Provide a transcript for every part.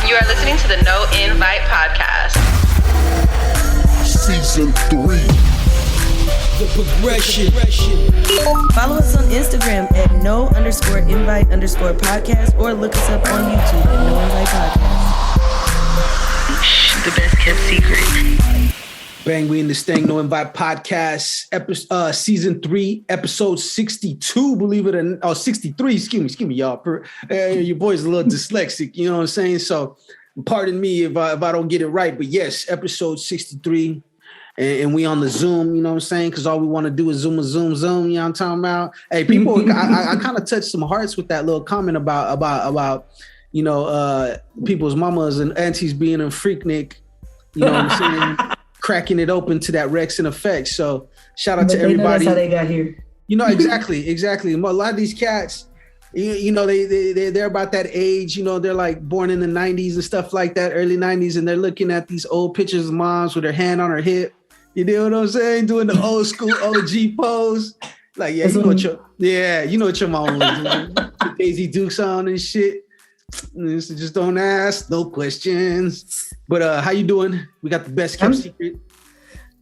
You are listening to the No Invite Podcast. Season 3. The progression. Follow us on Instagram at no_invite_podcast or look us up on YouTube at No Invite Podcast. The best kept secret. Bang, we in this thing, No Invite Podcast, Season 3, Episode 62, believe it or not. 63, excuse me, y'all. Your boy's a little dyslexic, you know what I'm saying? So pardon me if I don't get it right, but yes, Episode 63. And we on the Zoom, you know what I'm saying? Because all we want to do is zoom, you know what I'm talking about? Hey, people, I kind of touched some hearts with that little comment about you know, people's mamas and aunties being a freaknik, you know what I'm saying? Cracking it open to that Rex and effect. So shout out to everybody. That's how they got here. You know, exactly. A lot of these cats, you know, they're about that age, you know, they're like born in the 90s and stuff like that, early 90s, and they're looking at these old pictures of moms with their hand on her hip. You know what I'm saying? Doing the old school OG pose. Like, yeah, you know what your mom was doing. Daisy Dukes on and shit. Just don't ask, no questions. But how you doing? We got the best kept secret.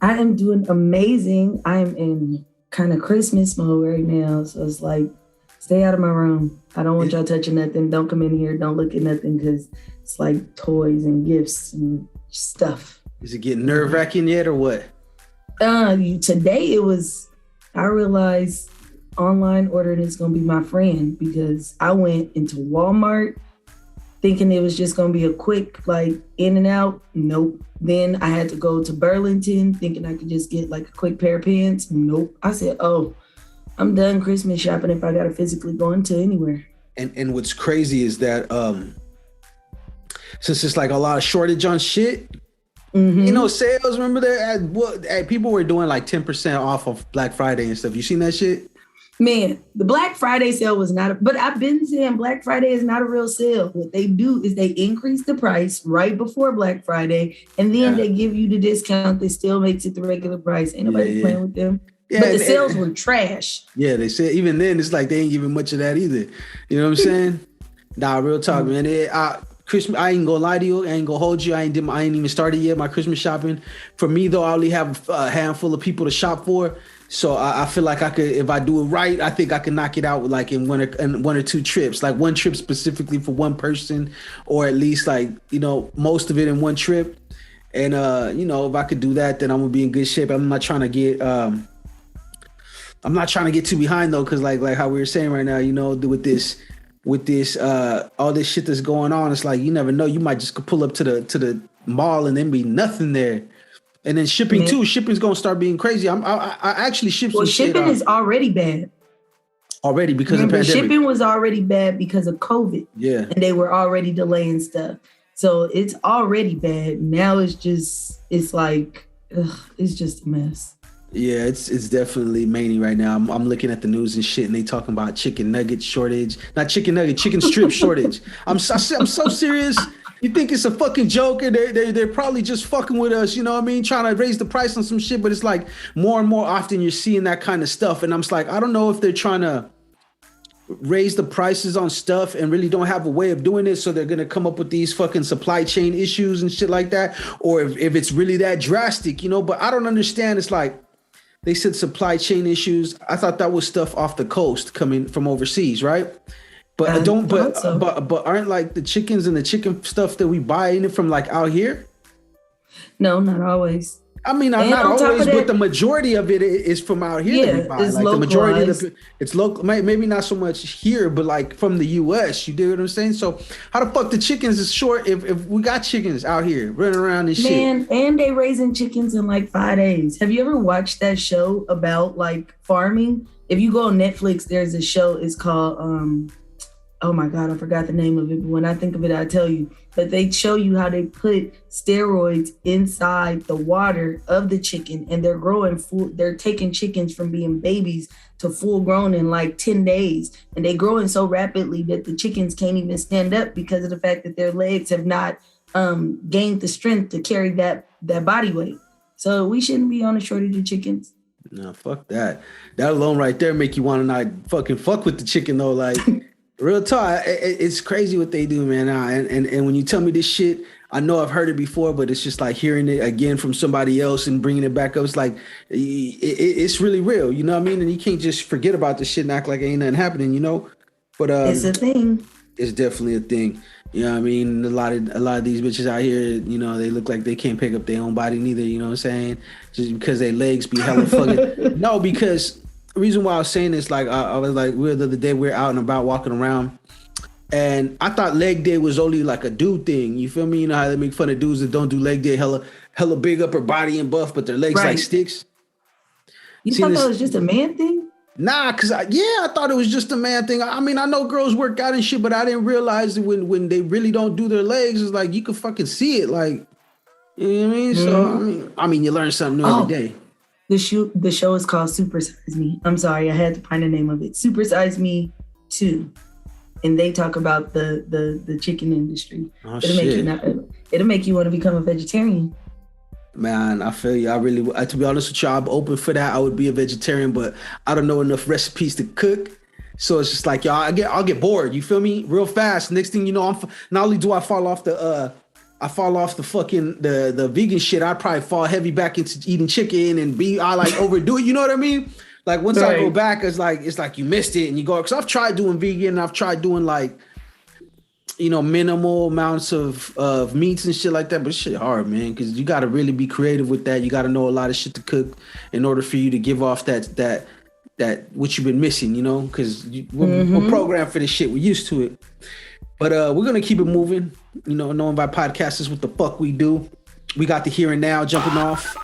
I am doing amazing. I am in kind of Christmas mode right now. So it's like, stay out of my room. I don't want y'all touching nothing. Don't come in here. Don't look at nothing because it's like toys and gifts and stuff. Is it getting nerve-wracking yet or what? Today I realized online ordering is going to be my friend because I went into Walmart thinking it was just going to be a quick, like, in and out. Nope. Then I had to go to Burlington thinking I could just get, like, a quick pair of pants. Nope. I said, oh, I'm done Christmas shopping if I got to physically go into anywhere. And what's crazy is that since it's, like, a lot of shortage on shit, you know, sales, remember that? People were doing, like, 10% off of Black Friday and stuff. You seen that shit? Man, the Black Friday sale was but I've been saying Black Friday is not a real sale. What they do is they increase the price right before Black Friday, and then they give you the discount that still makes it the regular price. Ain't nobody playing with them. Yeah, but the sales were trash. Yeah, they said even then it's like they ain't giving much of that either. You know what I'm saying? Nah, real talk, man. Christmas, I ain't gonna lie to you. I ain't gonna hold you. I ain't even started yet my Christmas shopping. For me though, I only have a handful of people to shop for. So I feel like I could, if I do it right, I think I can knock it out like in one or two trips, like one trip specifically for one person, or at least like, you know, most of it in one trip. And, you know, if I could do that, then I'm gonna be in good shape. I'm not trying to get too behind though. Cause like how we were saying right now, you know, with this, all this shit that's going on, it's like, you never know, you might just pull up to the mall and then be nothing there. And then shipping too. Shipping's gonna start being crazy. I actually shipped some shit. Shipping is already bad. Already because of the pandemic. Shipping was already bad because of COVID. Yeah. And they were already delaying stuff. So it's already bad. Now it's just a mess. Yeah, it's definitely many right now. I'm looking at the news and shit, and they talking about chicken nugget shortage. Not chicken nugget, chicken strip shortage. I'm so serious. You think it's a fucking joke, and they're probably just fucking with us, you know what I mean? Trying to raise the price on some shit, but it's like more and more often you're seeing that kind of stuff. And I'm just like, I don't know if they're trying to raise the prices on stuff and really don't have a way of doing it, so they're gonna come up with these fucking supply chain issues and shit like that, or if it's really that drastic, you know. But I don't understand. It's like they said supply chain issues. I thought that was stuff off the coast coming from overseas, right? But but aren't like the chickens and the chicken stuff that we buy in it from like out here? No, not always. I mean, not always, but the majority of it is from out here that we buy. It's like localized. The majority of it's local. Maybe not so much here, but like from the US, you do what I'm saying? So how the fuck the chickens is short if we got chickens out here running around and shit? Man, and they raising chickens in like 5 days. Have you ever watched that show about like farming? If you go on Netflix, there's a show, it's called oh my God, I forgot the name of it. But when I think of it, I'll tell you. But they show you how they put steroids inside the water of the chicken, and they're growing they're taking chickens from being babies to full grown in like 10 days. And they growing so rapidly that the chickens can't even stand up because of the fact that their legs have not gained the strength to carry that body weight. So we shouldn't be on a shortage of chickens. No, fuck that. That alone right there make you want to not fucking fuck with the chicken though. Like Real talk, it's crazy what they do, man. And when you tell me this shit, I know I've heard it before, but it's just like hearing it again from somebody else and bringing it back up. It's like it's really real, you know what I mean? And you can't just forget about this shit and act like ain't nothing happening, you know. But it's a thing. It's definitely a thing. You know what I mean? A lot of these bitches out here, you know, they look like they can't pick up their own body neither. You know what I'm saying? Just because their legs be hella fucking. No, because the reason why I was saying this, like I was like, the other day we're out and about walking around, and I thought leg day was only like a dude thing. You feel me? You know how they make fun of dudes that don't do leg day, hella big upper body and buff, but their legs like sticks. You thought that was just a man thing? Nah, cause I thought it was just a man thing. I mean, I know girls work out and shit, but I didn't realize that when they really don't do their legs, it's like you can fucking see it, like, you know what I mean? Mm-hmm. So I mean, you learn something new every day. The show is called Super Size Me. I'm sorry, I had to find the name of it. Super Size Me 2, and they talk about the chicken industry. Oh, it'll make you want to become a vegetarian. Man, I feel you. I really, to be honest with you, I'm open for that. I would be a vegetarian, but I don't know enough recipes to cook. So it's just like, y'all, I'll get bored. You feel me? Real fast. Next thing you know, not only do I fall off the fucking the vegan shit, I probably fall heavy back into eating chicken and I like overdo it. You know what I mean? Like once I go back, it's like you missed it and you go, because I've tried doing vegan and I've tried doing like, you know, minimal amounts of meats and shit like that, but shit hard, man, because you got to really be creative with that. You got to know a lot of shit to cook in order for you to give off that what you've been missing, you know, because we're programmed for this shit. We're used to it. But we're going to keep it moving. You know, knowing by podcasts is what the fuck we do. We got the here and now jumping off.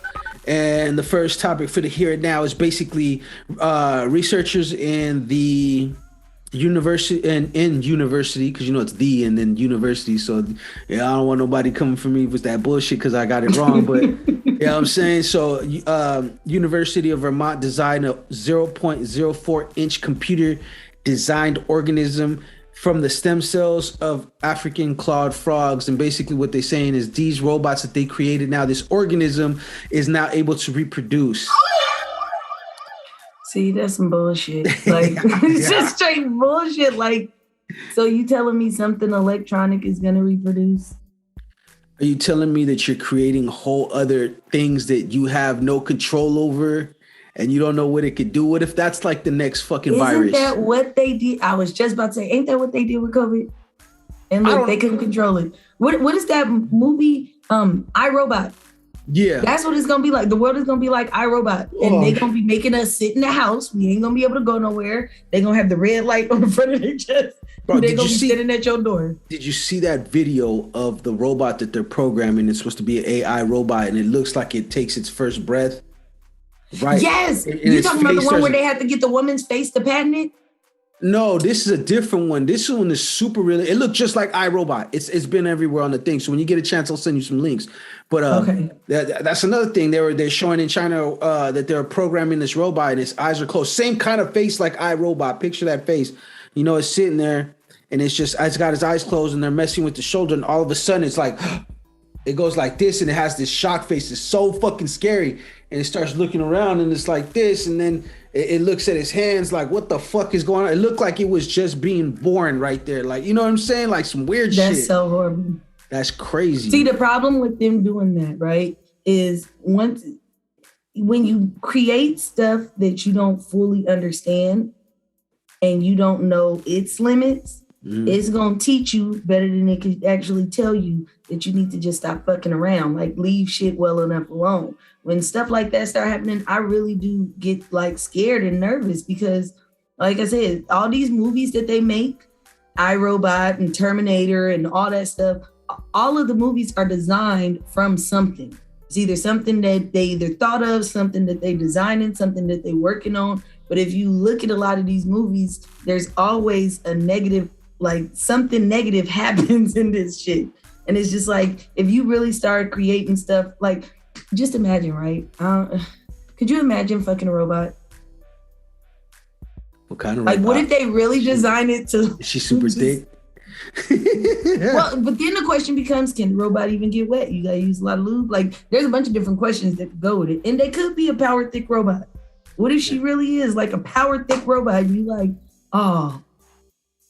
And the first topic for the here and now is basically researchers in the university and in university, because you know it's the and then university, so yeah, I don't want nobody coming for me with that bullshit because I got it wrong, but you know what I'm saying. So University of Vermont designed a 0.04 inch computer designed organism from the stem cells of African clawed frogs, and basically what they're saying is these robots that they created now, this organism is now able to reproduce. See, that's some bullshit. Like, it's just straight bullshit. Like, so you telling me something electronic is going to reproduce? Are you telling me that you're creating whole other things that you have no control over and you don't know what it could do? What if that's like the next fucking virus? Isn't that what they did? I was just about to say, ain't that what they did with COVID? And look, they couldn't control it. What is that movie? iRobot. Yeah. That's what it's going to be like. The world is going to be like iRobot. And they're going to be making us sit in the house. We ain't going to be able to go nowhere. They're going to have the red light on the front of their chest. Bro, they're going to be sitting at your door. Did you see that video of the robot that they're programming? It's supposed to be an AI robot, and it looks like it takes its first breath. Right? Yes. You're talking about the one where they have to get the woman's face to patent it? No, this is a different one. This one is super real. It looked just like iRobot. It's been everywhere on the thing. So when you get a chance, I'll send you some links. But that's another thing. They're showing in China that they're programming this robot and its eyes are closed. Same kind of face like iRobot. Picture that face. You know, it's sitting there and it's got his eyes closed and they're messing with the shoulder. And all of a sudden it's like, it goes like this and it has this shock face. It's so fucking scary. And it starts looking around and it's like this. And then it looks at his hands like, what the fuck is going on? It looked like it was just being born right there. Like, you know what I'm saying? Like some weird shit. That's so horrible. That's crazy. See, the problem with them doing that, right, is when you create stuff that you don't fully understand and you don't know its limits, it's going to teach you better than it could actually tell you that you need to just stop fucking around, like leave shit well enough alone. When stuff like that start happening, I really do get like scared and nervous because, like I said, all these movies that they make, iRobot and Terminator and all that stuff, all of the movies are designed from something. It's either something that they either thought of, something that they designing, something that they're working on. But if you look at a lot of these movies, there's always a negative, like something negative happens in this shit. And it's just like, if you really start creating stuff, like, just imagine, right? Could you imagine fucking a robot? What kind of like, robot? what if they really design it to... Is she super thick? Well, but then the question becomes, can the robot even get wet? You gotta use a lot of lube. Like, there's a bunch of different questions that could go with it. And they could be a power thick robot. What if she really is like a power thick robot? And you like, oh,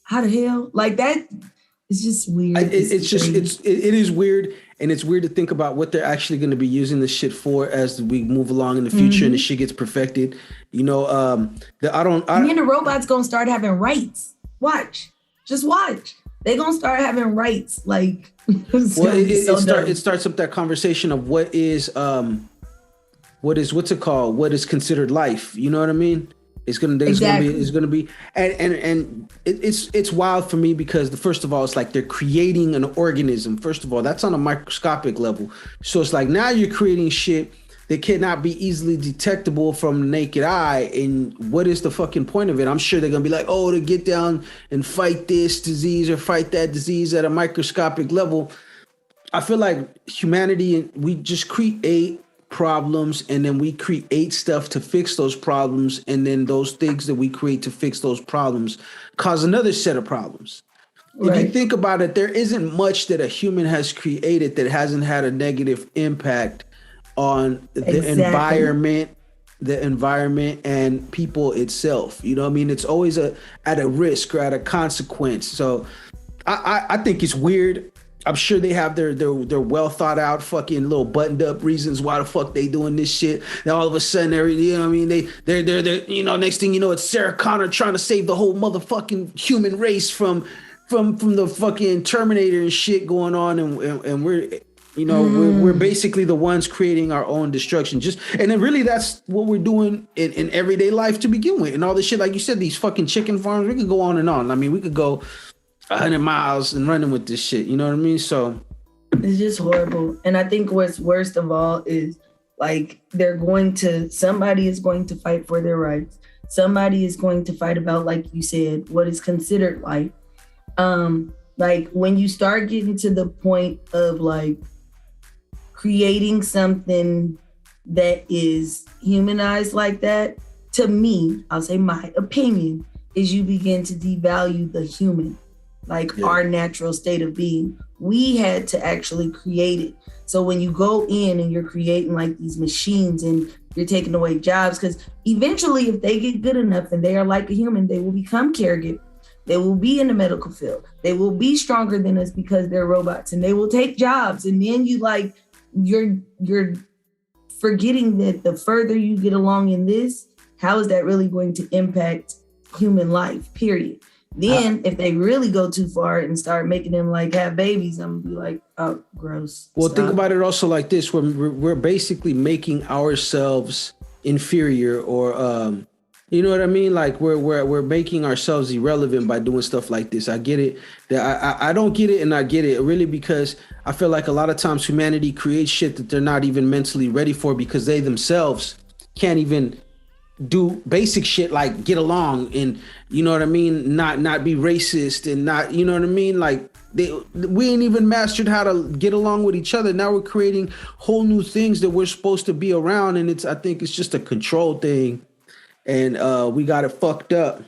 how the hell? Like that is just weird. It is weird. And it's weird to think about what they're actually going to be using this shit for as we move along in the future and the shit gets perfected. You know, and the robots gonna start having rights. Just watch. They gonna start having rights. Like, it starts up that conversation of what's it called? What is considered life? You know what I mean? It's gonna be, and it's wild for me because first of all, it's like they're creating an organism. First of all, that's on a microscopic level. So it's like now you're creating shit that cannot be easily detectable from the naked eye. And what is the fucking point of it? I'm sure they're gonna be like, oh, to get down and fight this disease or fight that disease at a microscopic level. I feel like humanity, we just create problems and then we create stuff to fix those problems, and then those things that we create to fix those problems cause another set of problems. Right. If you think about it, there isn't much that a human has created that hasn't had a negative impact on the environment and people itself. You know what I mean? It's always at a risk or at a consequence. So I think it's weird. I'm sure they have their well thought out fucking little buttoned up reasons why the fuck they doing this shit. Then all of a sudden, you know what I mean? They're you know, next thing you know, it's Sarah Connor trying to save the whole motherfucking human race from the fucking Terminator and shit going on, and we're, you know, we're basically the ones creating our own destruction. And then really that's what we're doing in everyday life to begin with, and all this shit, like you said, these fucking chicken farms. We could go on and on. I mean, we could go 100 miles and running with this shit. You know what I mean? So it's just horrible. And I think what's worst of all is like somebody is going to fight for their rights. Somebody is going to fight about, like you said, what is considered life. Like when you start getting to the point of like creating something that is humanized like that, to me, I'll say my opinion is you begin to devalue the human. Like our natural state of being. We had to actually create it. So when you go in and you're creating like these machines and you're taking away jobs, because eventually if they get good enough and they are like a human, they will become caregivers. They will be in the medical field. They will be stronger than us because they're robots, and they will take jobs. And then you're forgetting that the further you get along in this, how is that really going to impact human life, period? Then if they really go too far and start making them like have babies, I'm gonna be like, oh, gross. Well, think about it also like this: we're basically making ourselves inferior, or you know what I mean? Like we're making ourselves irrelevant by doing stuff like this. I get it. I don't get it, and I get it really because I feel like a lot of times humanity creates shit that they're not even mentally ready for because they themselves can't even do basic shit like get along and, you know what I mean, not be racist and not, you know what I mean, like we ain't even mastered how to get along with each other. Now we're creating whole new things that we're supposed to be around, and I think it's just a control thing, and we got it fucked up.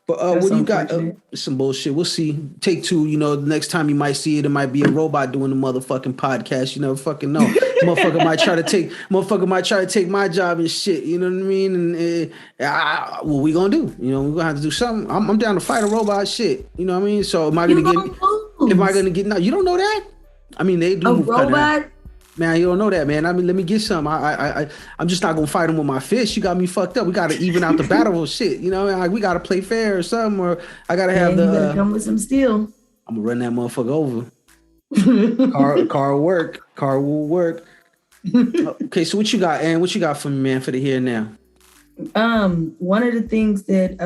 But what you got? Some bullshit. We'll see. Take two. You know, the next time you might see it, it might be a robot doing the motherfucking podcast. You never fucking know. Motherfucker might try to take my job and shit. You know what I mean? And what we gonna do? You know, we're gonna have to do something. I'm down to fight a robot. Shit. You know what I mean? So am I gonna get? No, you don't know that. I mean, they do. A robot. Man, you don't know that, man. I mean, let me get some. I'm just not gonna fight him with my fist. You got me fucked up. We gotta even out the battle shit. You know, like we gotta play fair or something, or I gotta have you better come with some steel. I'm gonna run that motherfucker over. Car will work. Okay, so what you got, Ann? What you got for me, man, for the here and now? One of the things that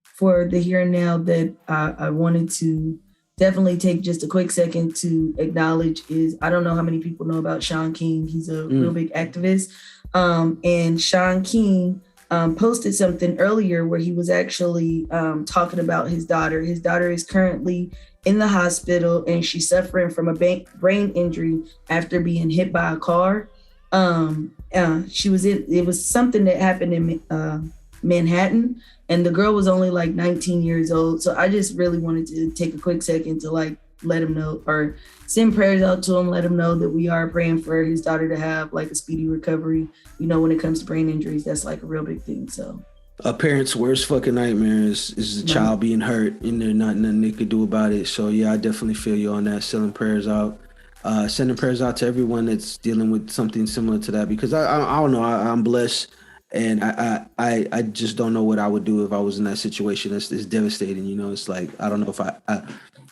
for the here and now that I wanted to definitely take just a quick second to acknowledge is, I don't know how many people know about Shaun King. He's a real big activist. And Shaun King posted something earlier where he was actually talking about his daughter. His daughter is currently in the hospital and she's suffering from a brain injury after being hit by a car. It was something that happened in Manhattan, and the girl was only like 19 years old. So I just really wanted to take a quick second to like let him know, or send prayers out to him, let him know that we are praying for his daughter to have like a speedy recovery. You know, when it comes to brain injuries, that's like a real big thing. So A parent's worst fucking nightmare is a child being hurt, and there's nothing they could do about it. So yeah, I definitely feel you on that. Sending prayers out to everyone that's dealing with something similar to that, because I don't know, I'm blessed, and I just don't know what I would do if I was in that situation. It's devastating, you know. It's like I don't know if I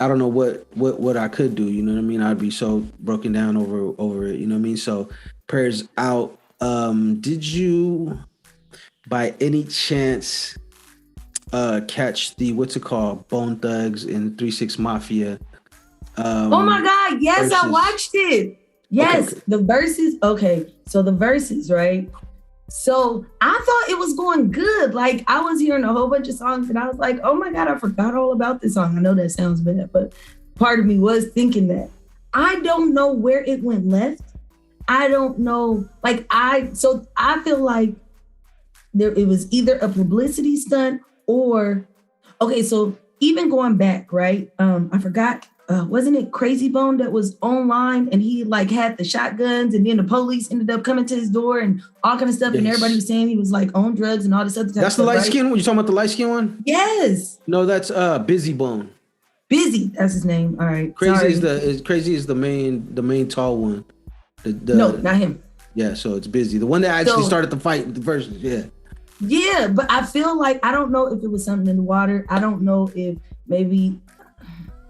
don't know what I could do, you know what I mean? I'd be so broken down over it, you know what I mean? So prayers out. Did you by any chance catch the what's it called, Bone Thugs and 3-6 Mafia? Oh my God, yes, verses. I watched it. Yes, okay. The verses. Okay, so the verses, right? So I thought it was going good. Like I was hearing a whole bunch of songs and I was like, oh my God, I forgot all about this song. I know that sounds bad, but part of me was thinking that. I don't know where it went left. I don't know. I feel like it was either a publicity stunt or, okay, so even going back, right? I forgot, wasn't it Crazy Bone that was online and he like had the shotguns and then the police ended up coming to his door and all kind of stuff, yes. And everybody was saying he was like on drugs and all this other stuff. That's the light skin one? You talking about the light skin one? Yes. No, that's Busy Bone. Busy, that's his name. All right. Crazy is the main tall one. No, not him. Yeah, so it's Busy. The one that actually started the fight, the version, yeah. Yeah, but I feel like, I don't know if it was something in the water. I don't know if maybe,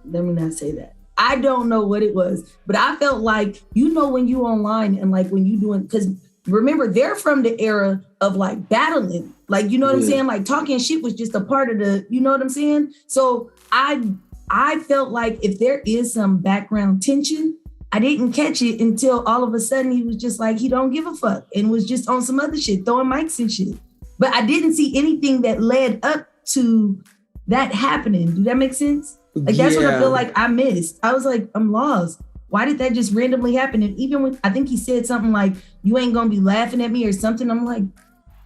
let me not say that. I don't know what it was, but I felt like, you know, when you online and like when you doing, because remember, they're from the era of like battling. Like, you know what I'm saying? Like talking shit was just a part of the, you know what I'm saying? So I felt like if there is some background tension, I didn't catch it until all of a sudden he was just like, he don't give a fuck and was just on some other shit, throwing mics and shit. But I didn't see anything that led up to that happening. Do that make sense? Like, that's what I feel like I missed. I was like, I'm lost. Why did that just randomly happen? And even when I think he said something like, you ain't gonna be laughing at me or something, I'm like,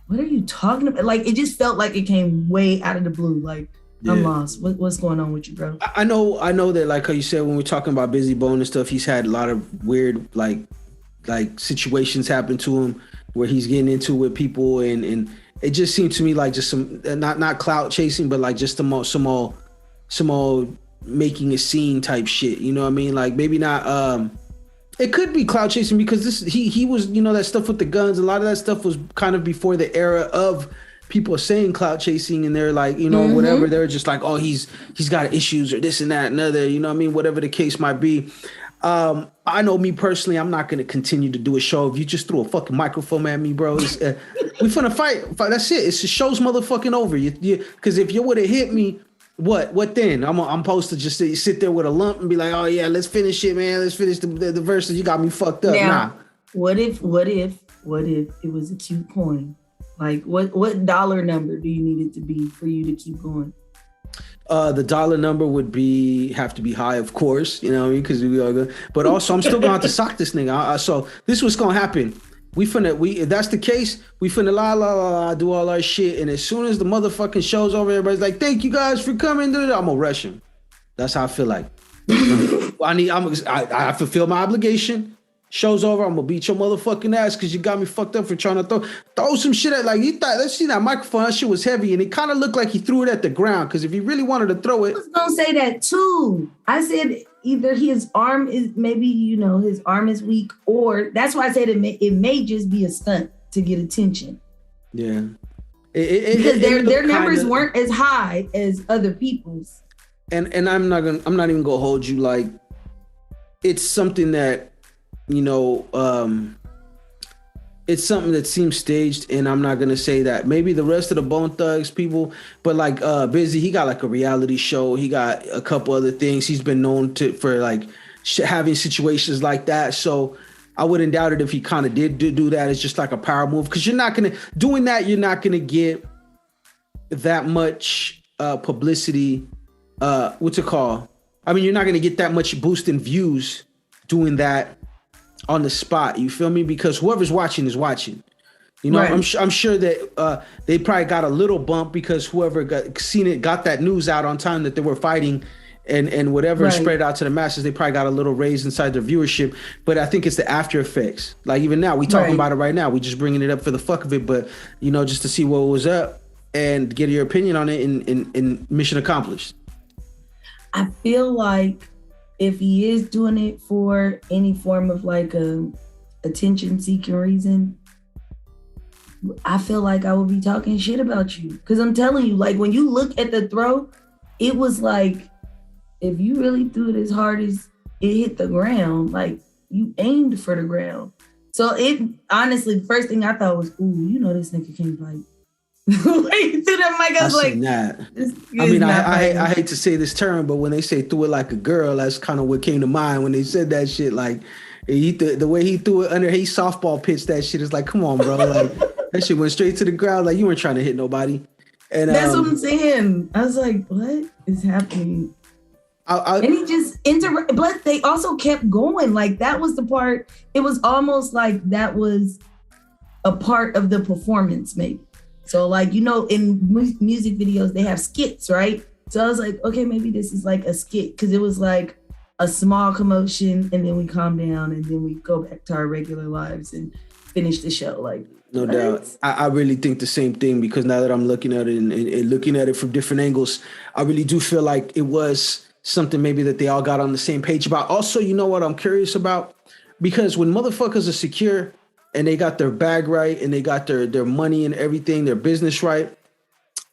what are you talking about? Like, it just felt like it came way out of the blue. Like, I'm lost. What's going on with you, bro? I know that, like how you said, when we're talking about Busy Bone and stuff, he's had a lot of weird like situations happen to him where he's getting into with people, and it just seemed to me like just some not clout chasing, but like just some old making a scene type shit. You know what I mean? Like maybe not. It could be clout chasing because he was, you know, that stuff with the guns. A lot of that stuff was kind of before the era of people saying clout chasing, and they're like, you know, whatever. They're just like, oh, he's got issues or this and that and other. You know what I mean? Whatever the case might be. I know me personally, I'm not going to continue to do a show. If you just threw a fucking microphone at me, bro, we finna fight. That's it. It's the show's motherfucking over. Because if you would have hit me, what then? I'm supposed to just sit there with a lump and be like, oh yeah, let's finish it, man. Let's finish the verses. You got me fucked up. Now, what if it was a cute coin? Like what dollar number do you need it to be for you to keep going? The dollar number would have to be high, of course, you know what I mean? Because we are good. But also, I'm still going to have to sock this nigga. So this is what's going to happen. If that's the case, we finna la do all our shit. And as soon as the motherfucking show's over, everybody's like, thank you guys for coming. I'm going to rush him. That's how I feel like. I fulfill my obligation. Show's over, I'm gonna beat your motherfucking ass because you got me fucked up for trying to throw some shit at, like, he thought, let's see that microphone, that shit was heavy, and it kind of looked like he threw it at the ground, because if he really wanted to throw it. I was gonna say that too. I said either his arm is, maybe, you know, his arm is weak, or that's why I said it may just be a stunt to get attention. Yeah. Because their numbers weren't as high as other people's. And I'm not even gonna hold you, like, it's something that, you know, it's something that seems staged, and I'm not gonna say that maybe the rest of the Bone Thugs people, but like Busy, he got like a reality show, he got a couple other things, he's been known for like having situations like that, so I wouldn't doubt it if he kind of did do that. It's just like a power move, because you're not gonna get that much publicity. What's it called? I mean, you're not gonna get that much boost in views doing that on the spot, you feel me? Because whoever's watching is watching. You know, right. I'm sure that they probably got a little bump because whoever got that news out on time that they were fighting, and whatever spread out to the masses, they probably got a little raise inside their viewership. But I think it's the after effects. Like even now, we talking about it right now. We just bringing it up for the fuck of it, but you know, just to see what was up. and get your opinion on it in mission accomplished. I feel like if he is doing it for any form of like a attention-seeking reason, I feel like I would be talking shit about you. Because I'm telling you, like when you look at the throw, it was like, if you really threw it as hard as it hit the ground, like you aimed for the ground. So it honestly, the first thing I thought was, ooh, you know this nigga can't fight. Like through that mic, I was like, I mean, I hate to say this term, but when they say threw it like a girl, that's kind of what came to mind when they said that shit. Like the way he threw it under, he softball pitched that shit. It's like, come on, bro. Like that shit went straight to the ground. Like you weren't trying to hit nobody. And that's what I'm saying. I was like, what is happening? And he just but they also kept going. Like that was the part. It was almost like that was a part of the performance, maybe. So like, you know, in music videos, they have skits, right? So I was like, okay, maybe this is like a skit because it was like a small commotion and then we calm down and then we go back to our regular lives and finish the show. Like, no doubt. I really think the same thing because now that I'm looking at it and looking at it from different angles, I really do feel like it was something maybe that they all got on the same page about. Also, you know what I'm curious about? Because when motherfuckers are secure and they got their bag right and they got their money and everything, their business right,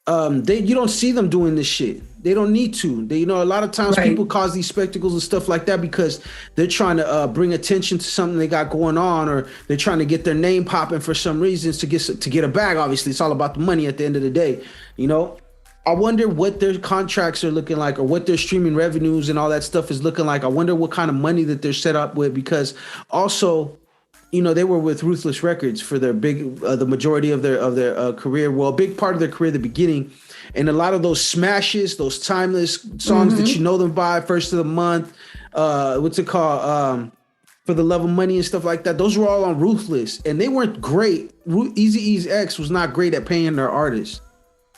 you don't see them doing this shit. They don't need to. A lot of times people cause these spectacles and stuff like that because they're trying to bring attention to something they got going on, or they're trying to get their name popping for some reasons to get a bag. Obviously, it's all about the money at the end of the day. You know, I wonder what their contracts are looking like, or what their streaming revenues and all that stuff is looking like. I wonder what kind of money that they're set up with, because also, you know, they were with Ruthless Records for their the majority of their career. Well, a big part of their career at the beginning. And a lot of those smashes, those timeless songs that you know them by, First of the Month, what's it called? For the Love of Money and stuff like that. Those were all on Ruthless, and they weren't great. Eazy-E's ex was not great at paying their artists.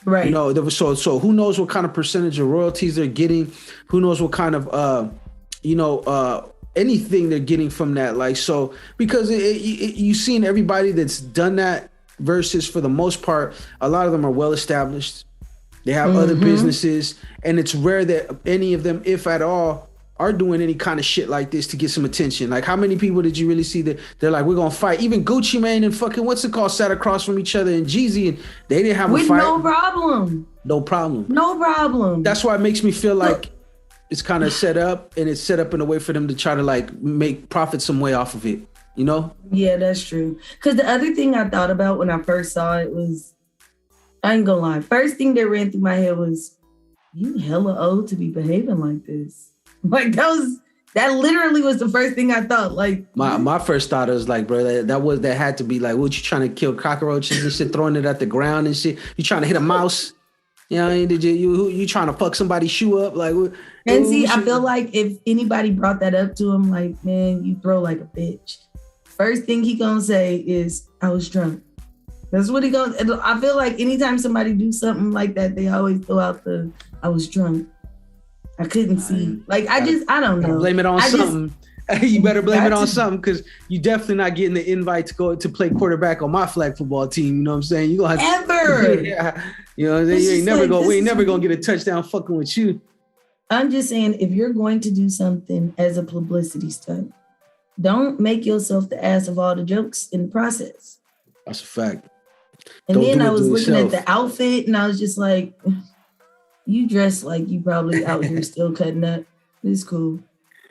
Right. You know, so who knows what kind of percentage of royalties they're getting? Who knows what kind of anything they're getting from that? Like, so because you've seen everybody that's done that versus, for the most part, a lot of them are well established. They have other businesses, and it's rare that any of them, if at all, are doing any kind of shit like this to get some attention. Like, how many people did you really see that they're like, we're gonna fight? Even Gucci Mane and fucking what's it called sat across from each other, and Jeezy, and they didn't have a fight. No problem. No problem. No problem. That's why it makes me feel like it's kind of set up, and it's set up in a way for them to try to like make profit some way off of it. You know? Yeah, that's true. Because the other thing I thought about when I first saw it was, I ain't gonna lie, first thing that ran through my head was, you hella old to be behaving like this. Like that literally was the first thing I thought. Like my first thought was like, bro, that had to be like, what, you trying to kill cockroaches and shit, throwing it at the ground and shit? You trying to hit a mouse? You know what I mean? Did you trying to fuck somebody's shoe up? Like, and see, I feel like if anybody brought that up to him, like, man, you throw like a bitch. First thing he gonna say is, I was drunk. That's what he goes. I feel like anytime somebody do something like that, they always throw out I was drunk. I couldn't see. Like, I don't know. Blame it on something. You better blame it on something, because you definitely not getting the invite to go to play quarterback on my flag football team. You know what I'm saying? You gonna have ever. Yeah. You know, we ain't never gonna get a touchdown fucking with you. I'm just saying, if you're going to do something as a publicity stunt, don't make yourself the ass of all the jokes in the process. That's a fact. And then I was looking at the outfit, and I was just like, you dress like you probably out here still cutting up. It's cool.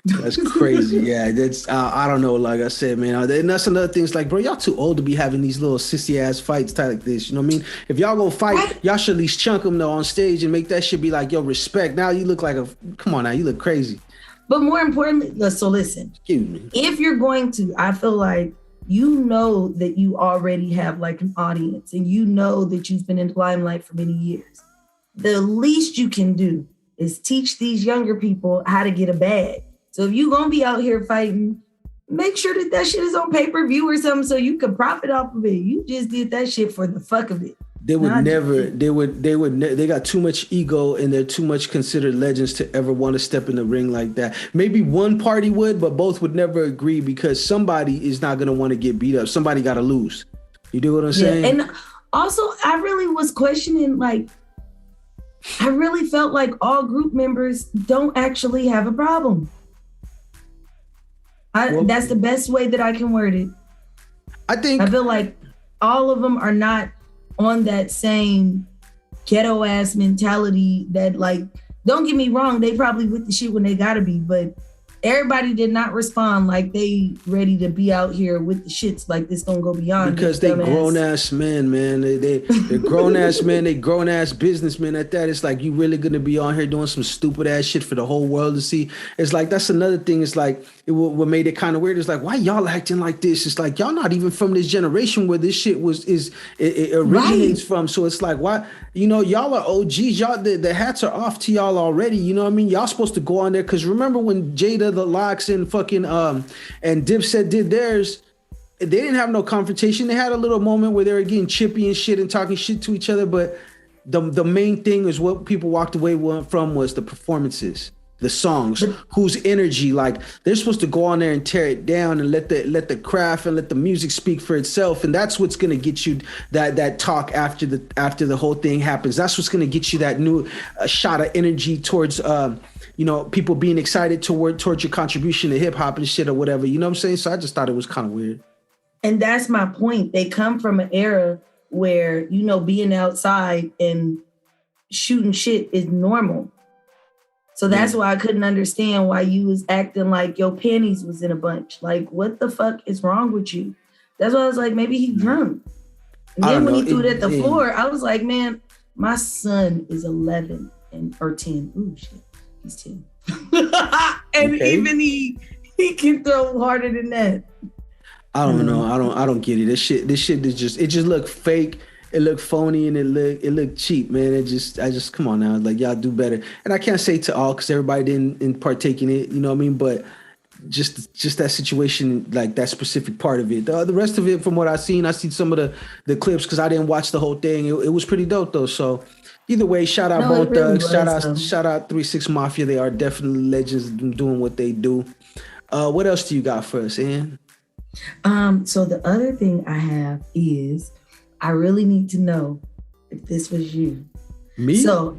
That's crazy. Yeah, that's I don't know. Like I said, man, and that's another thing. It's like, bro, y'all too old to be having these little sissy ass fights like this. You know what I mean? If y'all gonna fight, y'all should at least chunk them though on stage and make that shit be like, yo, respect. Now you look like come on now, you look crazy. But more importantly, so listen, if you're going to, I feel like, you know that you already have like an audience, and you know that you've been in the limelight for many years. The least you can do is teach these younger people how to get a bag. So if you're gonna be out here fighting, make sure that shit is on pay-per-view or something so you can profit off of it. You just did that shit for the fuck of it. They got too much ego, and they're too much considered legends to ever want to step in the ring like that. Maybe one party would, but both would never agree, because somebody is not going to want to get beat up. Somebody got to lose. You do what I'm saying? And Also, I really was questioning, like, I really felt like all group members don't actually have a problem. That's the best way that I can word it. I feel like all of them are not on that same ghetto ass mentality that, like, don't get me wrong, they probably with the shit when they gotta be, but everybody did not respond like they ready to be out here with the shits like this don't go beyond. Because they grown ass men, man. They're grown ass men. They grown ass businessmen at that. It's like, you really gonna be on here doing some stupid ass shit for the whole world to see? It's like, that's another thing. It's like, what made it kind of weird is like, why y'all acting like this? It's like, y'all not even from this generation where this shit it originates from. So it's like, why? You know, y'all are OGs. Y'all, the hats are off to y'all already. You know what I mean? Y'all supposed to go on there, because remember when Jada, the Locks, and fucking and Dipset did theirs, they didn't have no confrontation. They had a little moment where they were getting chippy and shit and talking shit to each other, but the main thing is what people walked away from was the performances, the songs, whose energy, like, they're supposed to go on there and tear it down and let the craft and let the music speak for itself. And that's what's going to get you that talk after the whole thing happens. That's what's going to get you that new shot of energy towards, you know, people being excited towards your contribution to hip hop and shit or whatever. You know what I'm saying? So I just thought it was kind of weird. And that's my point. They come from an era where, you know, being outside and shooting shit is normal. So that's why I couldn't understand why you was acting like your panties was in a bunch. Like, what the fuck is wrong with you? That's why I was like, maybe he drunk. And then when he threw it at the floor, I was like, man, my son is 11 or 10. Ooh, shit, he's 10. And even he can throw harder than that. I don't know. I don't get it. This shit is just, it just looked fake. It looked phony, and it looked cheap, man. I just come on now, like, y'all do better. And I can't say to all, because everybody didn't partake in it, you know what I mean? But just that situation, like that specific part of it. The rest of it, from what I seen some of the clips, because I didn't watch the whole thing. It was pretty dope though. So either way, shout out Bone Thugs, shout out 3-6 Mafia. They are definitely legends doing what they do. What else do you got for us, Ann? So the other thing I have is, I really need to know if this was you. Me? So,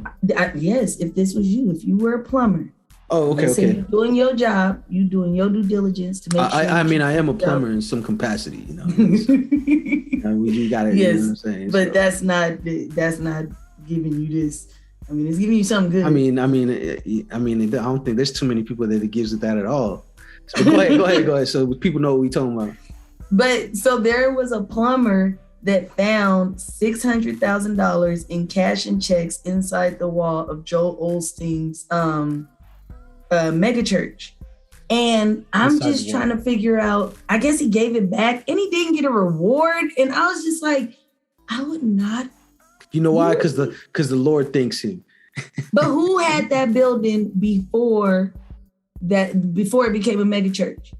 yes, if this was you, if you were a plumber. Oh, okay, okay. You're doing your job, you doing your due diligence to make sure. I mean, I am a plumber in some capacity, you know. You got it. Yes, you know what I'm saying? But so. that's not giving you this. I mean, it's giving you something good. I mean, I don't think there's too many people that it gives it that at all. So go ahead. So people know what we're talking about. But so there was a plumber that found $600,000 in cash and checks inside the wall of Joel Osteen's mega church. And I'm just trying to figure out, I guess he gave it back and he didn't get a reward. And I was just like, I would not. You know why? Because the Lord thanks him. But who had that building before it became a mega church?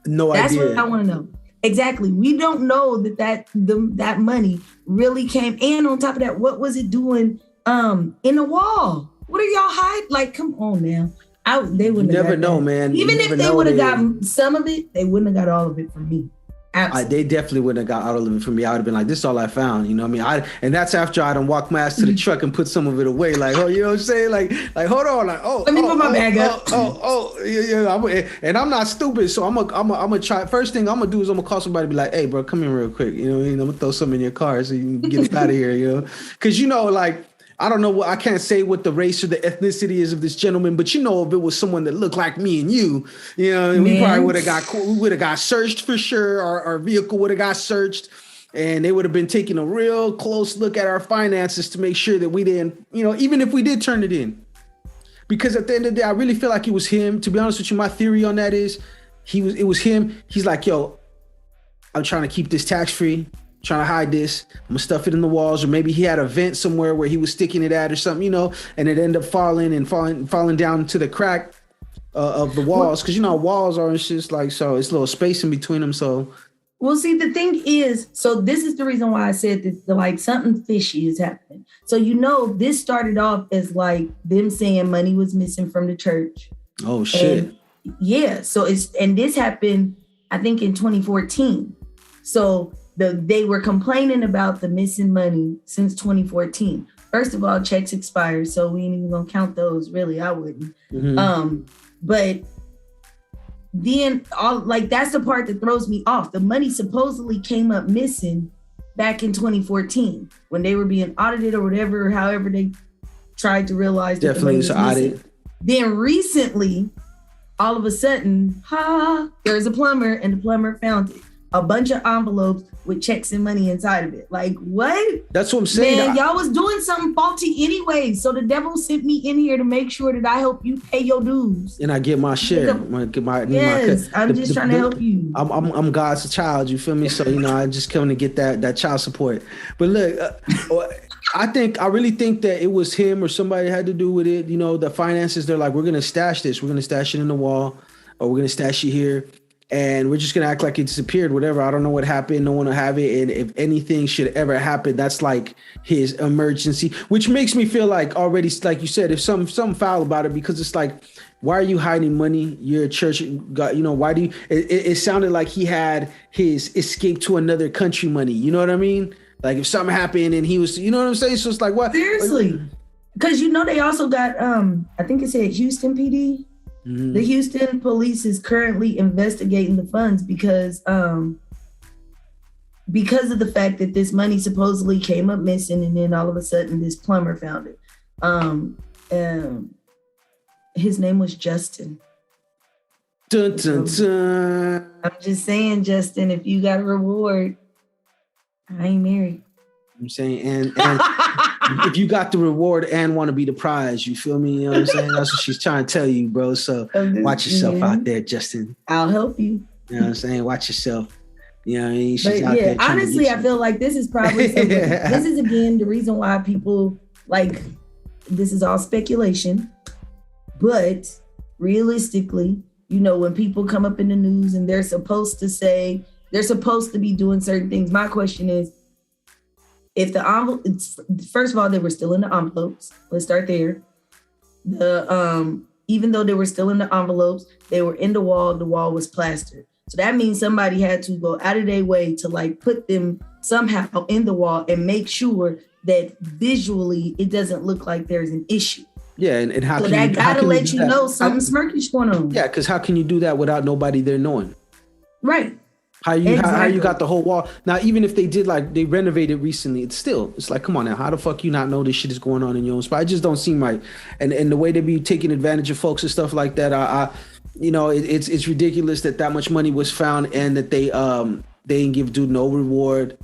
No idea. That's what I want to know. Exactly. We don't know that money really came. And on top of that, what was it doing in the wall? What are y'all hiding? Like, come on now. They wouldn't have never know, man. Even if they would have gotten some of it, they wouldn't have got all of it from me. They definitely wouldn't have got all of it from me. I would have been like, this is all I found. You know what I mean? And that's after I done walked my ass to the truck and put some of it away. Like, oh, you know what I'm saying? Like, hold on. Like, let me put my bag up. Yeah. And I'm not stupid. So I'm gonna try. First thing I'm gonna do is I'm gonna call somebody and be like, hey, bro, come here real quick. You know what I mean? I'm gonna throw something in your car so you can get it out of here, you know? Because, you know, like, I don't know I can't say what the race or the ethnicity is of this gentleman, but you know, if it was someone that looked like me and you know, we probably would have got searched for sure. Our vehicle would have got searched, and they would have been taking a real close look at our finances to make sure that we didn't, you know, even if we did turn it in. Because at the end of the day, I really feel like it was him. To be honest with you, my theory on that is it was him. He's like, yo, I'm trying to keep this tax-free. Trying to hide this, I'm gonna stuff it in the walls, or maybe he had a vent somewhere where he was sticking it at or something, you know, and it ended up falling down to the crack of the walls, because you know walls are just like, so it's a little space in between them. So, well, see, the thing is, so this is the reason why I said that, like, something fishy is happening. So, you know, this started off as like them saying money was missing from the church. Oh shit! And, yeah, so this happened, I think, in 2014. So they were complaining about the missing money since 2014. First of all, checks expired, so we ain't even gonna count those. Really, I wouldn't. But then that's the part that throws me off. The money supposedly came up missing back in 2014 when they were being audited or whatever, however they tried to realize. Definitely it's audit. Then recently, all of a sudden, there's a plumber, and the plumber found it. A bunch of envelopes with checks and money inside of it. Like, what? That's what I'm saying. Man, y'all was doing something faulty anyway. So the devil sent me in here to make sure that I help you pay your dues. And I get my share. I'm just trying to help you. I'm God's child, you feel me? So, I just come to get that child support. But look, I really think that it was him or somebody had to do with it. The finances, they're like, we're going to stash this. We're going to stash it in the wall, or we're going to stash it here. And we're just going to act like it disappeared, whatever. I don't know what happened. No one will have it. And if anything should ever happen, that's like his emergency, which makes me feel like already, like you said, if something foul about it, because it's like, why are you hiding money? You're a church. Why do you, it sounded like he had his escape to another country money. You know what I mean? Like if something happened and he was, you know what I'm saying? So it's like, what? Seriously. Because, they also got, I think it said Houston PD. Mm-hmm. The Houston police is currently investigating the funds because of the fact that this money supposedly came up missing, and then all of a sudden this plumber found it. His name was Justin. Dun, dun, dun. I'm just saying, Justin, if you got a reward, I ain't married. I'm saying, and if you got the reward and want to be the prize, you feel me? You know what I'm saying? That's what she's trying to tell you, bro. So watch yourself out there, Justin. I'll help you. You know what I'm saying? Watch yourself. You know what I mean? She's out there honestly, I feel like this is probably something. This is, again, the reason why people, this is all speculation. But realistically, when people come up in the news and they're supposed to be doing certain things, my question is, if the envelope, first of all, they were still in the envelopes. Let's start there. Even though they were still in the envelopes, they were in the wall was plastered. So that means somebody had to go out of their way to put them somehow in the wall and make sure that visually it doesn't look like there's an issue. Yeah, and how so can that you, gotta let you know something smirkish going on. Yeah, because how can you do that without nobody there knowing? Right. How you got the whole wall? Now, even if they did they renovated recently, it's like, come on now, how the fuck you not know this shit is going on in your own spot? It just don't seem right. And the way they be taking advantage of folks and stuff like that, it's ridiculous that much money was found and that they didn't give dude no reward.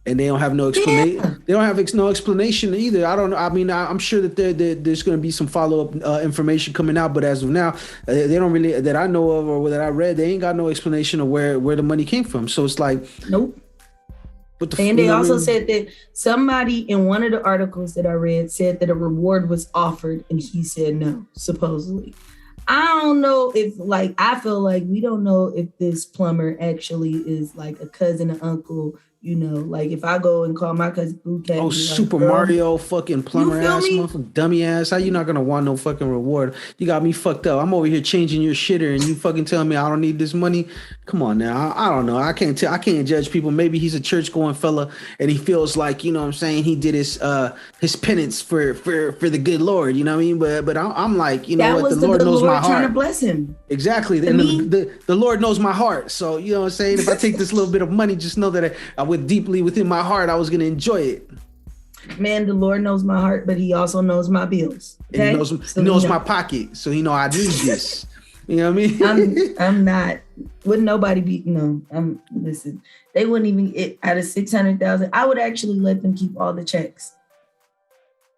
And they don't have no explanation. Yeah. They don't have no explanation either. I don't know. I mean, I'm sure that there's going to be some follow-up information coming out. But as of now, they don't really, that I know of or that I read, they ain't got no explanation of where the money came from. So it's like, nope. And they also said that somebody in one of the articles that I read said that a reward was offered and he said no, supposedly. I don't know if I feel like we don't know if this plumber actually is like a cousin or uncle. If I go and call my cousin Bouquet. Oh, Super Mario fucking plumber ass, motherfucking dummy ass. How you not gonna want no fucking reward? You got me fucked up. I'm over here changing your shitter and you fucking telling me I don't need this money? Come on now. I don't know. I can't judge people. Maybe he's a church going fella and he feels like, you know what I'm saying, he did his penance for the good Lord, you know what I mean? But I'm like, the Lord knows my heart. Trying to bless him. Exactly. And the Lord knows my heart. So, you know what I'm saying? If I take this little bit of money, just know that I would deeply within my heart, I was going to enjoy it. Man, the Lord knows my heart, but he also knows my bills. Okay? And he knows my pocket. So, I need this. You know what I mean? I'm not. Wouldn't nobody be, no. Listen, they wouldn't even, out of 600,000, I would actually let them keep all the checks.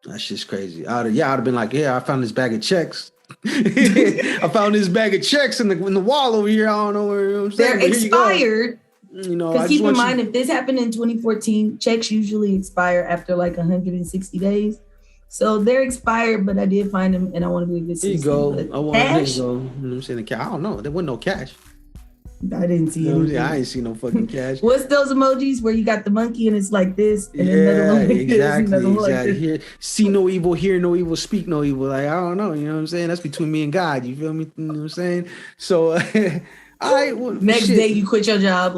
That's just crazy. I'd have been like, I found this bag of checks. I found this bag of checks in the wall over here. I don't know where I'm saying. They're expired. Because keep in mind, if this happened in 2014, checks usually expire after 160 days. So they're expired, but I did find them and I want to be a good citizen. Here you go. Cash? You know what I'm saying? I don't know. There wasn't no cash. I didn't see anything. I ain't see no fucking cash. What's those emojis where you got the monkey and it's like this? And another one like exactly. This, Exactly. like this. Here, see no evil, hear no evil, speak no evil. I don't know. You know what I'm saying? That's between me and God. You feel me? You know what I'm saying? So, all right. Well, next day you quit your job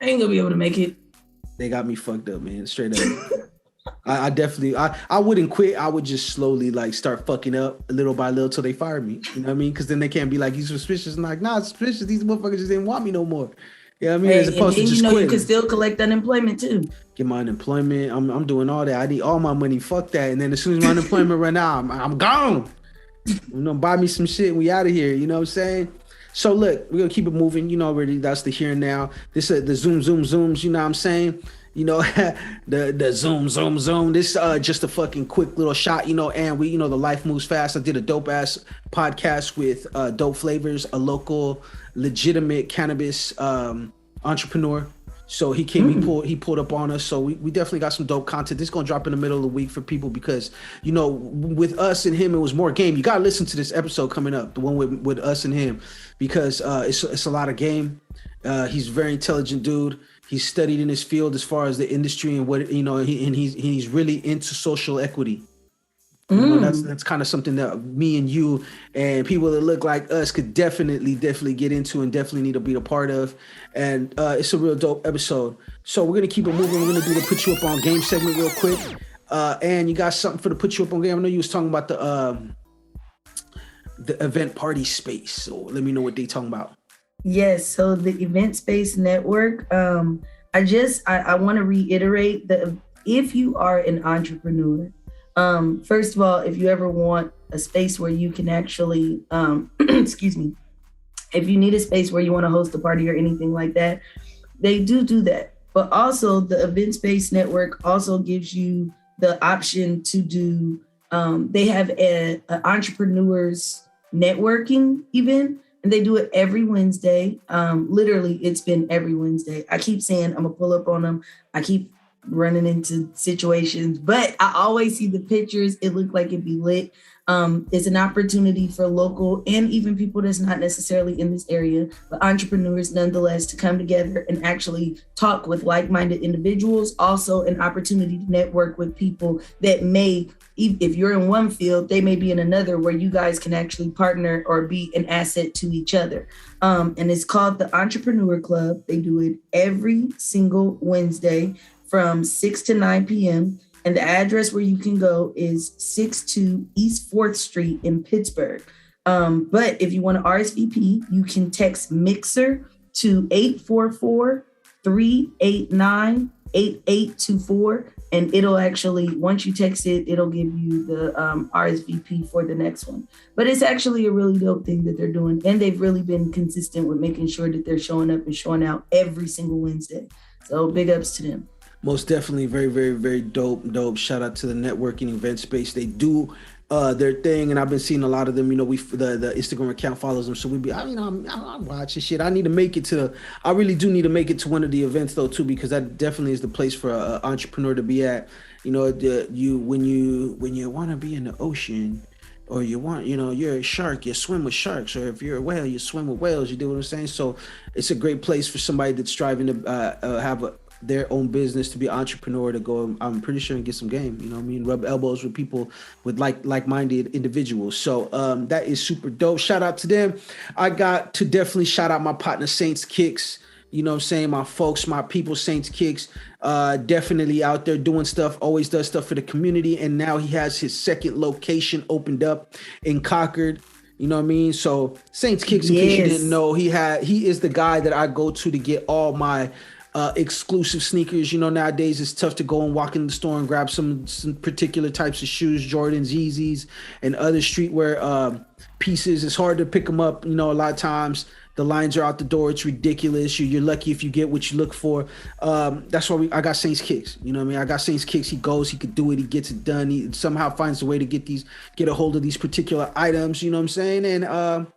I ain't gonna be able to make it. They got me fucked up, man. Straight up. I definitely, I wouldn't quit. I would just slowly like start fucking up little by little till they fire me. You know what I mean? Because then they can't be like, he's suspicious. I'm like, nah, it's suspicious. These motherfuckers just didn't want me no more. You know what I mean? Hey, as opposed to just you can still collect unemployment too. Get my unemployment. I'm doing all that. I need all my money. Fuck that. And then as soon as my unemployment run out, I'm gone. Buy me some shit. We out of here. You know what I'm saying? So look, we're gonna keep it moving. You know already. That's the here and now. This the zooms. You know what I'm saying? You know, the zoom. This just a fucking quick little shot, you know, and we, the life moves fast. I did a dope ass podcast with Dope Flavors, a local legitimate cannabis entrepreneur. So he came, he pulled up on us. So we definitely got some dope content. This is gonna drop in the middle of the week for people because, with us and him, it was more game. You gotta listen to this episode coming up, the one with us and him, because it's a lot of game. He's a very intelligent dude. He's studied in his field as far as the industry and what, he's really into social equity. That's kind of something that me and you and people that look like us could definitely get into and definitely need to be a part of. And it's a real dope episode. So we're going to keep it moving. We're going to do the put you up on game segment real quick. And you got something for the put you up on game. I know you was talking about the event party space. So let me know what they talking about. Yes, so the Event Space Network, I want to reiterate that if you are an entrepreneur, first of all, if you ever want a space where you can actually, excuse me, if you need a space where you want to host a party or anything like that, they do that. But also the Event Space Network also gives you the option to do, they have an entrepreneurs networking event. And they do it every Wednesday. Literally, it's been every Wednesday. I keep saying I'm gonna pull up on them. I keep running into situations, but I always see the pictures. It looked like it'd be lit. It's an opportunity for local and even people that's not necessarily in this area, but entrepreneurs nonetheless, to come together and actually talk with like-minded individuals. Also an opportunity to network with people that may, if you're in one field, they may be in another, where you guys can actually partner or be an asset to each other. And it's called the Entrepreneur Club. They do it every single Wednesday from 6 to 9 p.m. And the address where you can go is 62 East 4th Street in Pittsburgh. But if you want to RSVP, you can text Mixer to 844-389-8824. And it'll actually, once you text it, it'll give you the RSVP for the next one. But it's actually a really dope thing that they're doing. And they've really been consistent with making sure that they're showing up and showing out every single Wednesday. So big ups to them. Most definitely very, very, very dope. Shout out to the networking event space. They do their thing, and I've been seeing a lot of them. The Instagram account follows them, so I'm watching shit. I need to make it I really do need to make it to one of the events though too, because that definitely is the place for an entrepreneur to be at. When you want to be in the ocean, or you want, you're a shark, you swim with sharks, or if you're a whale, you swim with whales. You do what I'm saying? So it's a great place for somebody that's striving to have their own business, to be an entrepreneur, to go, I'm pretty sure, and get some game, rub elbows with people with like-minded individuals. So that is super dope. Shout out to them. I got to definitely shout out my partner Saints Kicks. You know what I'm saying? My folks, my people, Saints Kicks, definitely out there doing stuff, always does stuff for the community. And now he has his second location opened up in Concord. You know what I mean? So Saints Kicks, in case you didn't know, he is the guy that I go to get all my exclusive sneakers. Nowadays it's tough to go and walk in the store and grab some particular types of shoes, Jordans, Yeezys, and other streetwear pieces. It's hard to pick them up. A lot of times the lines are out the door. It's ridiculous. You're lucky if you get what you look for. That's why I got Saints Kicks. You know what I mean? I got Saints Kicks. He goes, he could do it. He gets it done. He somehow finds a way to get a hold of these particular items. You know what I'm saying? And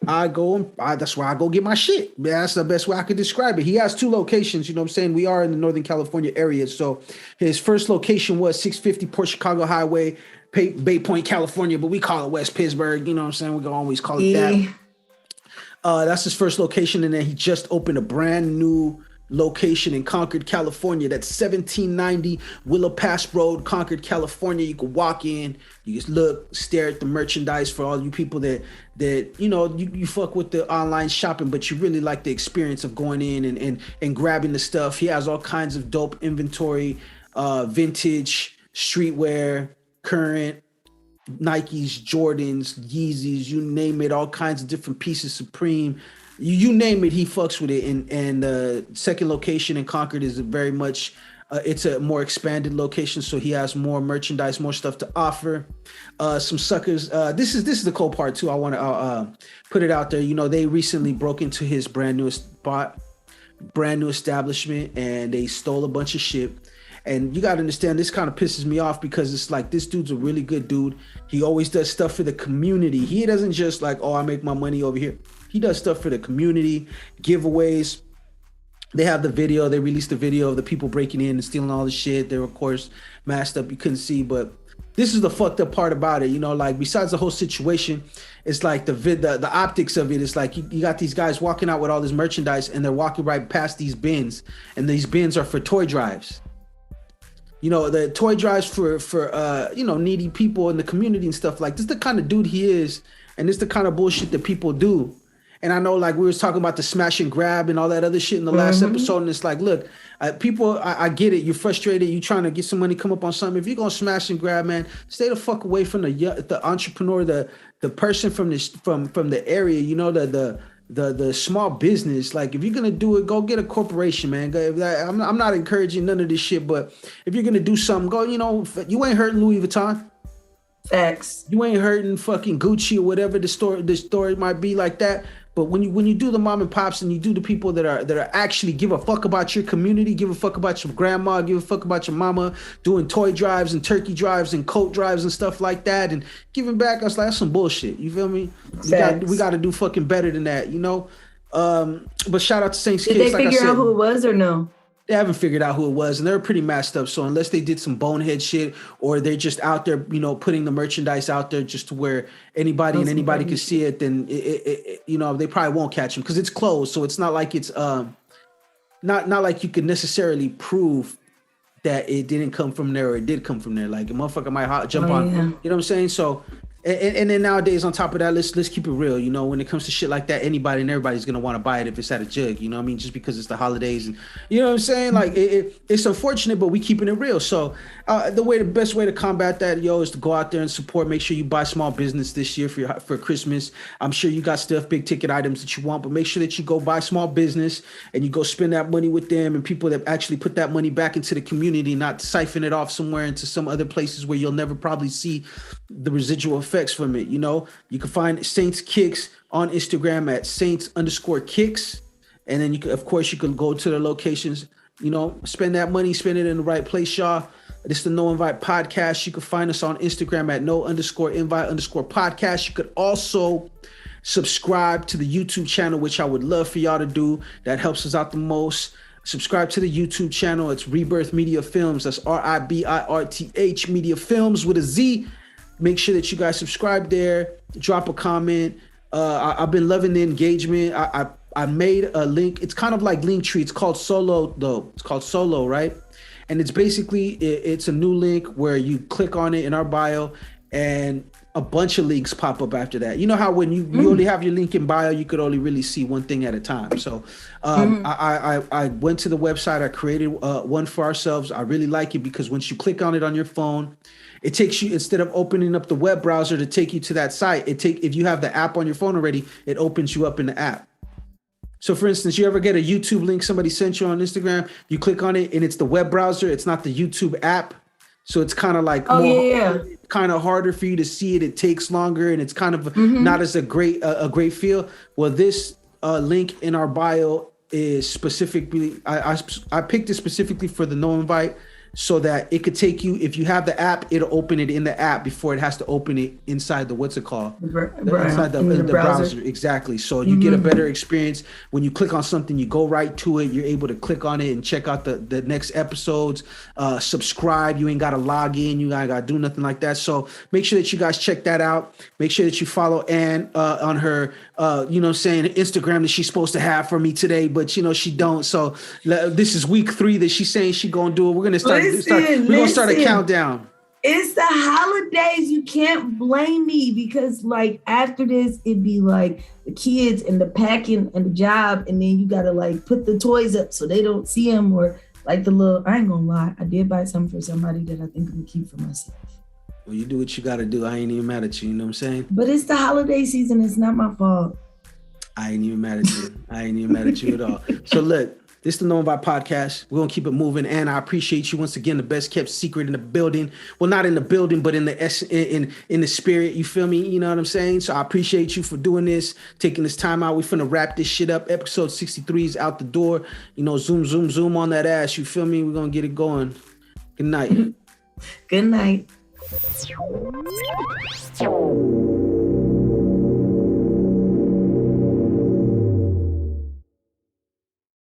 that's why I go get my shit. That's the best way I could describe it. He has two locations, you know what I'm saying? We are in the Northern California area. So his first location was 650 Port Chicago Highway, Bay Point, California, but we call it West Pittsburgh. You know what I'm saying? We're going to always call it that. That's his first location. And then he just opened a brand new location in Concord, California. That's 1790 Willow Pass Road, Concord, California. You can walk in, you just look, stare at the merchandise for all you people that you know, you fuck with the online shopping, but you really like the experience of going in and grabbing the stuff. He has all kinds of dope inventory, vintage, streetwear, current, Nikes, Jordans, Yeezys, you name it, all kinds of different pieces, Supreme. You name it, he fucks with it. And the second location in Concord is very much, it's a more expanded location, so he has more merchandise, more stuff to offer. Some suckers. This is the cool part too. I want to put it out there. You know, they recently broke into his brand new establishment, and they stole a bunch of shit. And you got to understand, this kind of pisses me off because it's like, this dude's a really good dude. He always does stuff for the community. He doesn't just like, oh, I make my money over here. He does stuff for the community, giveaways. They have the video. They released the video of the people breaking in and stealing all the shit. They're, of course, masked up. You couldn't see, but this is the fucked up part about it. You know, like, besides the whole situation, it's like the optics of it. It's like you got these guys walking out with all this merchandise, and they're walking right past these bins, and these bins are for toy drives. You know, the toy drives for you know, needy people in the community and stuff. Like, this is the kind of dude he is, and this is the kind of bullshit that people do. And I know, like, we was talking about the smash and grab and all that other shit in the last episode, and it's like, look, people, I get it. You're frustrated. You're trying to get some money, come up on something. If you're gonna smash and grab, man, stay the fuck away from the entrepreneur, the person from the area. You know, the small business. Like, if you're gonna do it, go get a corporation, man. I'm not encouraging none of this shit, but if you're gonna do something, go. You know, you ain't hurting Louis Vuitton. Facts. You ain't hurting fucking Gucci or whatever the story might be like that. But when you do the mom and pops, and you do the people that are actually give a fuck about your community, give a fuck about your grandma, give a fuck about your mama, doing toy drives and turkey drives and coat drives and stuff like that, and giving back, I was like, that's some bullshit. You feel me? We got to do fucking better than that, you know. But shout out to Saints Kids. Did they figure out who it was or no? They haven't figured out who it was, and they're pretty masked up. So unless they did some bonehead shit, or they're just out there, you know, putting the merchandise out there just to where anybody can see it, then it you know, they probably won't catch them because it's closed. So it's not like it's not like you could necessarily prove that it didn't come from there or it did come from there. Like, a motherfucker might jump on, you know what I'm saying? So. And then nowadays, on top of that, let's keep it real. You know, when it comes to shit like that, anybody and everybody's gonna want to buy it if it's at a jug. You know what I mean? Just because it's the holidays, and you know what I'm saying? Like, it's unfortunate, but we keeping it real. So the best way to combat that, is to go out there and support. Make sure you buy small business this year for Christmas. I'm sure you got stuff, big ticket items that you want, but make sure that you go buy small business and you go spend that money with them and people that actually put that money back into the community, not siphon it off somewhere into some other places where you'll never probably see the residual effects from it. You know, you can find Saints Kicks on Instagram at Saints_Kicks, and then you can go to the locations. You know, spend that money, spend it in the right place, y'all. This is the No Invite Podcast. You can find us on Instagram at no_invite_podcast. You could also subscribe to the YouTube channel, which I would love for y'all to do. That helps us out the most. Subscribe to the YouTube channel. It's RiBirth Media Films. That's RiBirth Media Films with a Z. Make sure that you guys subscribe there. Drop a comment. I've been loving the engagement. I made a link. It's kind of like Linktree. It's called Solo, though. It's called Solo, right? And it's basically, it's a new link where you click on it in our bio, and a bunch of links pop up after that. You know how when you only have your link in bio, you could only really see one thing at a time. So I went to the website. I created one for ourselves. I really like it because once you click on it on your phone, it takes you, instead of opening up the web browser to take you to that site, if you have the app on your phone already, it opens you up in the app. So for instance, you ever get a YouTube link somebody sent you on Instagram, you click on it and it's the web browser, it's not the YouTube app. So it's kind of like kind of harder for you to see it. It takes longer and it's kind of not as a great feel. Well, this link in our bio is specifically, I picked it specifically for the No Invite so that it could take you, if you have the app, it'll open it in the app before it has to open it inside the, what's it called? Inside the browser. Exactly. So you get a better experience. When you click on something, you go right to it. You're able to click on it and check out the next episodes, subscribe. You ain't got to log in. You ain't got to do nothing like that. So make sure that you guys check that out. Make sure that you follow Ann on her, you know what I'm saying, Instagram that she's supposed to have for me today, but you know, she don't. So this is week 3 that she's saying she gonna do it. We're gonna start a countdown. It's the holidays. You can't blame me because like after this, it'd be like the kids and the packing and the job, and then you gotta like put the toys up so they don't see them, or like the little, I ain't gonna lie, I did buy something for somebody that I think I'm gonna keep for myself. Well, you do what you gotta do. I ain't even mad at you, you know what I'm saying? But it's the holiday season, it's not my fault. I ain't even mad at you. I ain't even mad at you at all. So look, this is the No Invite Podcast. We're gonna keep it moving, and I appreciate you once again. The best kept secret in the building. Well, not in the building, but in the spirit. You feel me? You know what I'm saying? So I appreciate you for doing this, taking this time out. We finna wrap this shit up. Episode 63 is out the door. You know, zoom on that ass. You feel me? We're gonna get it going. Good night. Good night.